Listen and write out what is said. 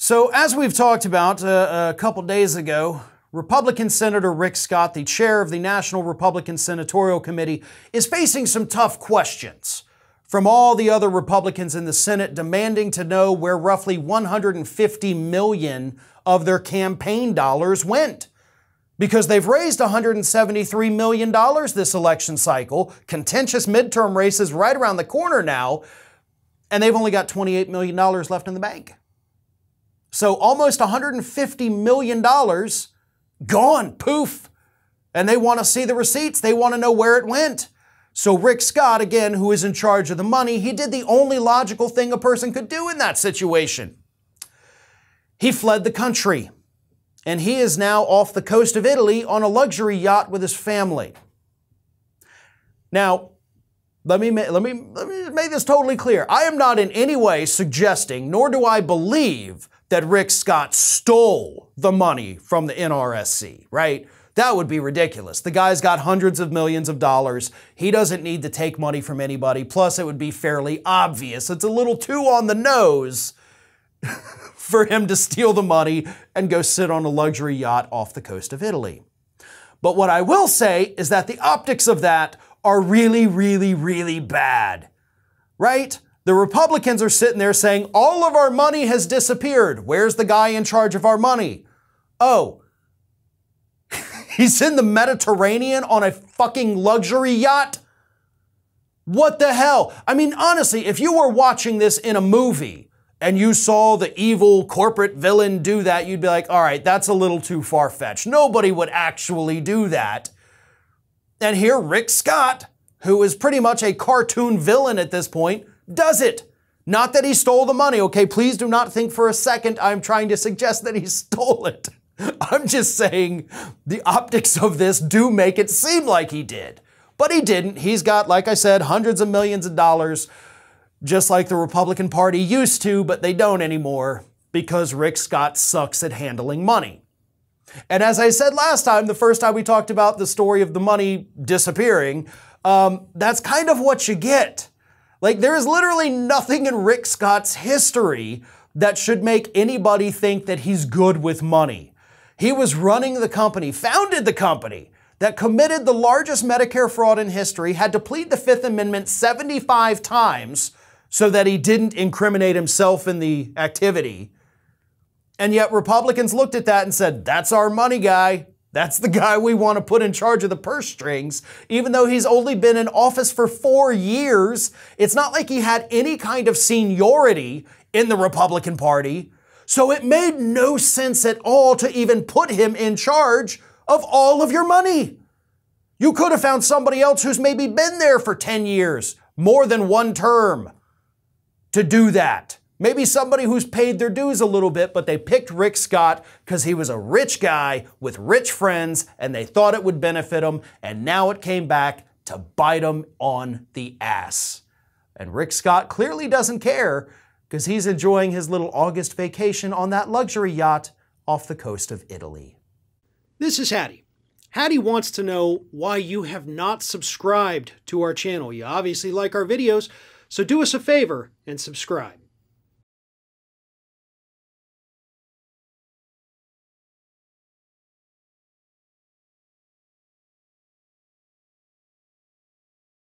So as we've talked about a couple days ago, Republican Senator Rick Scott, the chair of the National Republican Senatorial Committee, is facing some tough questions from all the other Republicans in the Senate demanding to know where roughly $150 million of their campaign dollars went. Because they've raised $173 million this election cycle, contentious midterm races right around the corner now, and they've only got $28 million left in the bank. So almost $150 million gone, poof. And they want to see the receipts. They want to know where it went. So Rick Scott, again, who is in charge of the money, he did the only logical thing a person could do in that situation. He fled the country. And he is now off the coast of Italy on a luxury yacht with his family. Now, let me make this totally clear. I am not in any way suggesting, nor do I believe, that Rick Scott stole the money from the NRSC, right? That would be ridiculous. The guy's got hundreds of millions of dollars. He doesn't need to take money from anybody. Plus, it would be fairly obvious. It's a little too on the nose for him to steal the money and go sit on a luxury yacht off the coast of Italy. But what I will say is that the optics of that are really, really, really bad, right? The Republicans are sitting there saying, all of our money has disappeared. Where's the guy in charge of our money? Oh, he's in the Mediterranean on a fucking luxury yacht? What the hell? I mean, honestly, if you were watching this in a movie and you saw the evil corporate villain do that, you'd be like, all right, that's a little too far-fetched. Nobody would actually do that. And here Rick Scott, who is pretty much a cartoon villain at this point, does it. Not that he stole the money, okay? Please do not think for a second I'm trying to suggest that he stole it. I'm just saying the optics of this do make it seem like he did. But he didn't. He's got, like I said, hundreds of millions of dollars, just like the Republican Party used to, but they don't anymore because Rick Scott sucks at handling money. And as I said last time, the first time we talked about the story of the money disappearing, that's kind of what you get. Like, there is literally nothing in Rick Scott's history that should make anybody think that he's good with money. He was running the company, founded the company, that committed the largest Medicare fraud in history, had to plead the Fifth Amendment 75 times so that he didn't incriminate himself in the activity. And yet Republicans looked at that and said, that's our money guy. That's the guy we want to put in charge of the purse strings. Even though he's only been in office for 4 years, it's not like he had any kind of seniority in the Republican Party. So it made no sense at all to even put him in charge of all of your money. You could have found somebody else who's maybe been there for 10 years, more than one term, to do that. Maybe somebody who's paid their dues a little bit, but they picked Rick Scott because he was a rich guy with rich friends and they thought it would benefit him, and now it came back to bite him on the ass. And Rick Scott clearly doesn't care because he's enjoying his little August vacation on that luxury yacht off the coast of Italy. This is Hattie. Hattie wants to know why you have not subscribed to our channel. You obviously like our videos, so do us a favor and subscribe.